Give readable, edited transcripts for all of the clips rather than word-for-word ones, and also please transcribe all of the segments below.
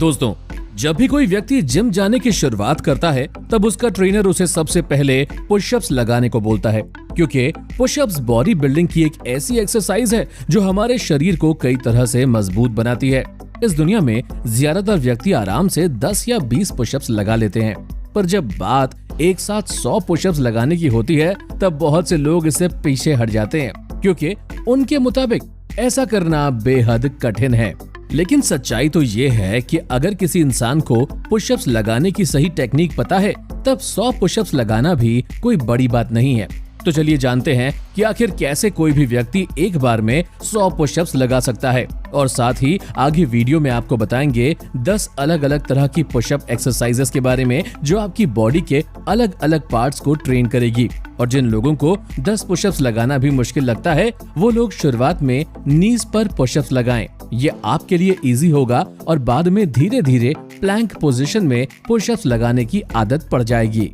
दोस्तों, जब भी कोई व्यक्ति जिम जाने की शुरुआत करता है तब उसका ट्रेनर उसे सबसे पहले पुशअप्स लगाने को बोलता है, क्योंकि पुशअप्स बॉडी बिल्डिंग की एक ऐसी एक्सरसाइज है जो हमारे शरीर को कई तरह से मजबूत बनाती है। इस दुनिया में ज्यादातर व्यक्ति आराम से 10 या 20 पुशअप्स लगा लेते हैं, पर जब बात एक साथ 100 पुशअप्स लगाने की होती है तब बहुत से लोग इससे पीछे हट जाते हैं, क्योंकि उनके मुताबिक ऐसा करना बेहद कठिन है। लेकिन सच्चाई तो ये है कि अगर किसी इंसान को पुशअप्स लगाने की सही टेक्निक पता है तब 100 पुशअप्स लगाना भी कोई बड़ी बात नहीं है। तो चलिए जानते हैं कि आखिर कैसे कोई भी व्यक्ति एक बार में 100 पुशअप्स लगा सकता है, और साथ ही आगे वीडियो में आपको बताएंगे 10 अलग अलग तरह की पुशअप एक्सरसाइजेस के बारे में जो आपकी बॉडी के अलग अलग पार्ट्स को ट्रेन करेगी। और जिन लोगों को 10 पुशअप्स लगाना भी मुश्किल लगता है वो लोग शुरुआत में नीज पर पुशअप्स लगाएं। ये आपके लिए इजी होगा और बाद में धीरे धीरे प्लैंक पोजीशन में पुशअप्स लगाने की आदत पड़ जाएगी।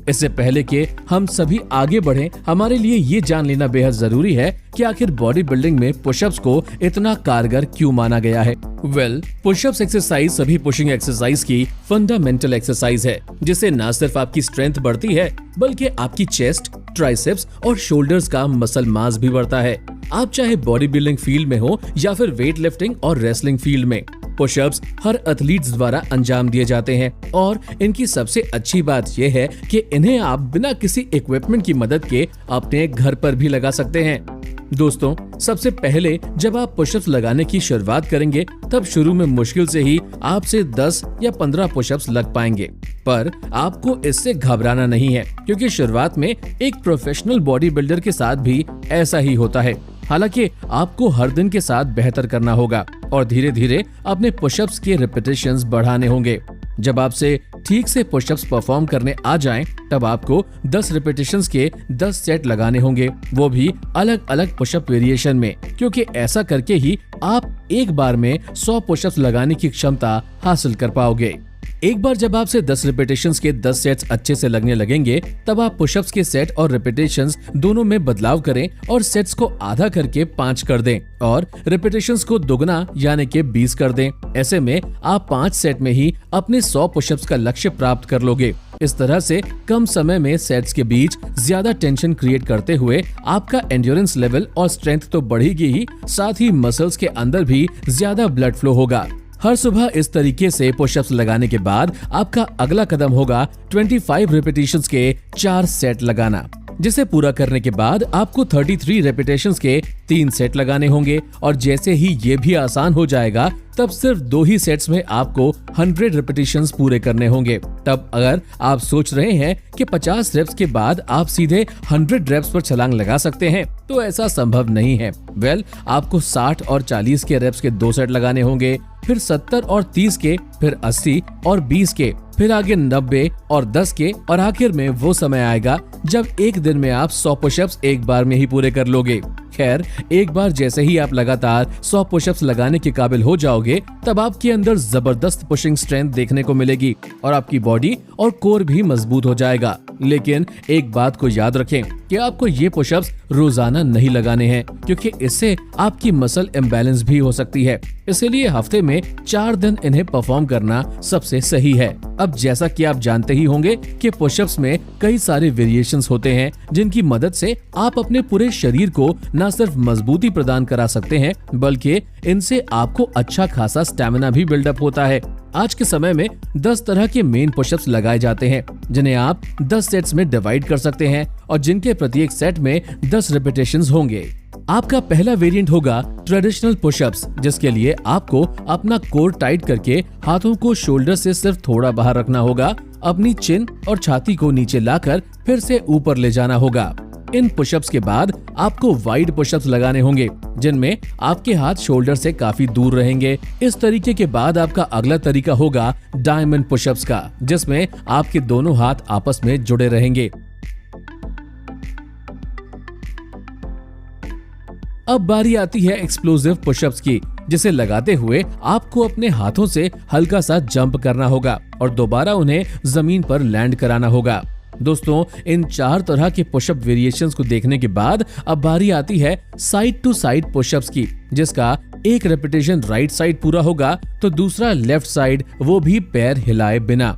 इससे पहले कि हम सभी आगे बढ़ें, हमारे लिए ये जान लेना बेहद जरूरी है कि आखिर बॉडी बिल्डिंग में पुशअप्स को इतना कारगर क्यों माना गया है। पुशअप्स एक्सरसाइज सभी पुशिंग एक्सरसाइज की फंडामेंटल एक्सरसाइज है, जिससे न सिर्फ आपकी स्ट्रेंथ बढ़ती है बल्कि आपकी चेस्ट, ट्राइसेप्स और शोल्डर्स का मसल मास भी बढ़ता है। आप चाहे बॉडी बिल्डिंग फील्ड में हो या फिर वेट लिफ्टिंग और रेसलिंग फील्ड में, पुशअप्स हर एथलीट्स द्वारा अंजाम दिए जाते हैं। और इनकी सबसे अच्छी बात यह है कि इन्हें आप बिना किसी इक्विपमेंट की मदद के अपने घर पर भी लगा सकते हैं। दोस्तों, सबसे पहले जब आप पुशअप्स लगाने की शुरुआत करेंगे तब शुरू में मुश्किल से ही आपसे 10 या 15 पुशअप्स लग पाएंगे, पर आपको इससे घबराना नहीं है, क्योंकि शुरुआत में एक प्रोफेशनल बॉडी बिल्डर के साथ भी ऐसा ही होता है। हालांकि आपको हर दिन के साथ बेहतर करना होगा और धीरे धीरे अपने पुशअप्स के रिपीटेशंस बढ़ाने होंगे। जब आपसे ठीक से पुशअप्स परफॉर्म करने आ जाएं, तब आपको 10 रिपीटेशंस के 10 सेट लगाने होंगे, वो भी अलग अलग पुशअप वेरिएशन में, क्योंकि ऐसा करके ही आप एक बार में 100 पुशअप्स लगाने की क्षमता हासिल कर पाओगे। एक बार जब आपसे 10 रिपीटेशंस के 10 सेट्स अच्छे से लगने लगेंगे, तब आप पुशअप्स के सेट और रिपीटेशंस दोनों में बदलाव करें और सेट्स को आधा करके 5 कर दें और रिपीटेशंस को दोगुना यानी कि 20 कर दें। ऐसे में आप 5 सेट में ही अपने 100 पुशअप्स का लक्ष्य प्राप्त कर लोगे। इस तरह से कम समय में सेट्स के बीच ज्यादा टेंशन क्रिएट करते हुए आपका एंड्योरेंस लेवल और स्ट्रेंथ तो बढ़ेगी ही, साथ ही मसल्स के अंदर भी ज्यादा ब्लड फ्लो होगा। हर सुबह इस तरीके से पुशअप्स लगाने के बाद आपका अगला कदम होगा 25 रिपीटेशंस के 4 सेट लगाना, जिसे पूरा करने के बाद आपको 33 रिपीटेशंस के 3 सेट लगाने होंगे। और जैसे ही ये भी आसान हो जाएगा तब सिर्फ 2 ही सेट्स में आपको 100 रिपीटेशंस पूरे करने होंगे। तब अगर आप सोच रहे हैं कि 50 रेप्स के बाद आप सीधे 100 रेप्स पर छलांग लगा सकते हैं, तो ऐसा संभव नहीं है। आपको 60 और 40 के रेप्स के 2 सेट लगाने होंगे, फिर 70 और 30 के, फिर 80 और 20 के, फिर आगे 90 और 10 के, और आखिर में वो समय आएगा जब एक दिन में आप 100 पुशअप्स एक बार में ही पूरे कर लोगे। खैर, एक बार जैसे ही आप लगातार 100 पुशअप्स लगाने के काबिल हो जाओगे, तब आपके अंदर जबरदस्त पुशिंग स्ट्रेंथ देखने को मिलेगी और आपकी बॉडी और कोर भी मजबूत हो जाएगा। लेकिन एक बात को याद रखें कि आपको ये पुशअप्स रोजाना नहीं लगाने हैं, क्योंकि इससे आपकी मसल इम्बैलेंस भी हो सकती है। इसीलिए हफ्ते में 4 दिन इन्हें परफॉर्म करना सबसे सही है। अब जैसा कि आप जानते ही होंगे कि पुशअप्स में कई सारे वेरिएशंस होते हैं, जिनकी मदद से आप अपने पूरे शरीर को न सिर्फ मजबूती प्रदान करा सकते हैं, बल्कि इनसे आपको अच्छा खासा स्टैमिना भी बिल्डअप होता है। आज के समय में 10 तरह के मेन पुशअप्स लगाए जाते हैं, जिन्हें आप 10 सेट्स में डिवाइड कर सकते हैं और जिनके प्रत्येक सेट में 10 रिपीटेशंस होंगे। आपका पहला वेरिएंट होगा ट्रेडिशनल पुशअप्स, जिसके लिए आपको अपना कोर टाइट करके हाथों को शोल्डर से सिर्फ थोड़ा बाहर रखना होगा, अपनी चिन और छाती को नीचे लाकर फिर से ऊपर ले जाना होगा। इन पुशअप्स के बाद आपको वाइड पुशअप्स लगाने होंगे, जिनमें आपके हाथ शोल्डर से काफी दूर रहेंगे। इस तरीके के बाद आपका अगला तरीका होगा डायमंड पुशअप्स का, जिसमें आपके दोनों हाथ आपस में जुड़े रहेंगे। अब बारी आती है एक्सप्लोसिव पुशअप्स की, जिसे लगाते हुए आपको अपने हाथों से हल्का सा जंप करना होगा और दोबारा उन्हें जमीन पर लैंड कराना होगा। दोस्तों, इन 4 तरह के पुशअप वेरिएशंस को देखने के बाद अब बारी आती है साइड टू साइड पुशअप्स की, जिसका एक रेपिटेशन राइट साइड पूरा होगा तो दूसरा लेफ्ट साइड, वो भी पैर हिलाए बिना।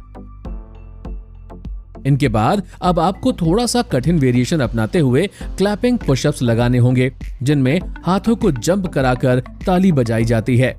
इनके बाद अब आपको थोड़ा सा कठिन वेरिएशन अपनाते हुए क्लैपिंग पुशअप्स लगाने होंगे, जिनमें हाथों को जंप कराकर ताली बजाई जाती है।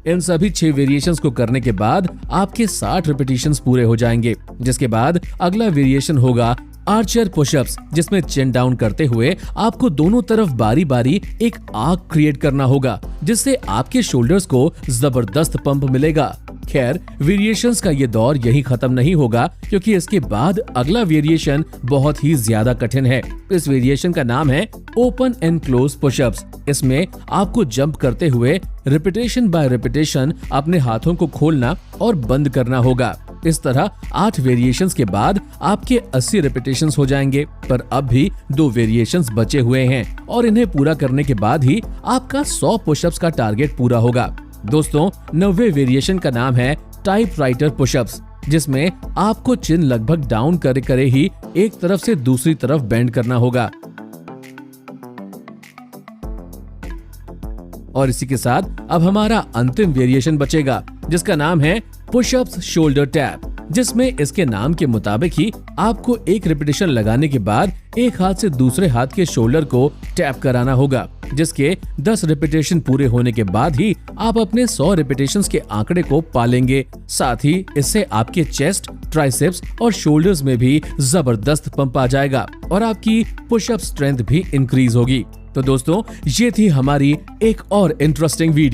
इन सभी 6 वेरिएशंस को करने के बाद आपके 60 रिपीटिशंस पूरे हो जाएंगे, जिसके बाद अगला वेरिएशन होगा आर्चर पुशअप्स, जिसमें चिन डाउन करते हुए आपको दोनों तरफ बारी बारी एक आर्क क्रिएट करना होगा, जिससे आपके शोल्डर्स को जबरदस्त पंप मिलेगा। खैर, वेरिएशंस का ये दौर यही खत्म नहीं होगा, क्योंकि इसके बाद अगला वेरिएशन बहुत ही ज्यादा कठिन है। इस वेरिएशन का नाम है ओपन एंड क्लोज पुशअप्स। इसमें आपको जंप करते हुए रिपीटेशन बाय रिपीटेशन अपने हाथों को खोलना और बंद करना होगा। इस तरह 8 वेरिएशंस के बाद आपके 80 रिपीटेशंस हो जाएंगे, पर अब भी 2 वेरिएशंस बचे हुए हैं और इन्हें पूरा करने के बाद ही आपका 100 पुशअप्स का टारगेट पूरा होगा। दोस्तों, 90 वेरिएशन का नाम है टाइपराइटर पुशअप्स, जिसमें आपको चिन लगभग डाउन करे ही एक तरफ से दूसरी तरफ बेंड करना होगा। और इसी के साथ अब हमारा अंतिम वेरिएशन बचेगा, जिसका नाम है पुशअप्स शोल्डर टैप, जिसमें इसके नाम के मुताबिक ही आपको एक रिपीटेशन लगाने के बाद एक हाथ से दूसरे हाथ के शोल्डर को टैप कराना होगा, जिसके 10 रिपीटेशन पूरे होने के बाद ही आप अपने 100 रिपीटेशंस के आंकड़े को पालेंगे। साथ ही इससे आपके चेस्ट, ट्राइसेप्स और शोल्डर्स में भी जबरदस्त पंप आ जाएगा और आपकी पुशअप स्ट्रेंथ भी इंक्रीज होगी। तो दोस्तों, ये थी हमारी एक और इंटरेस्टिंग वीडियो।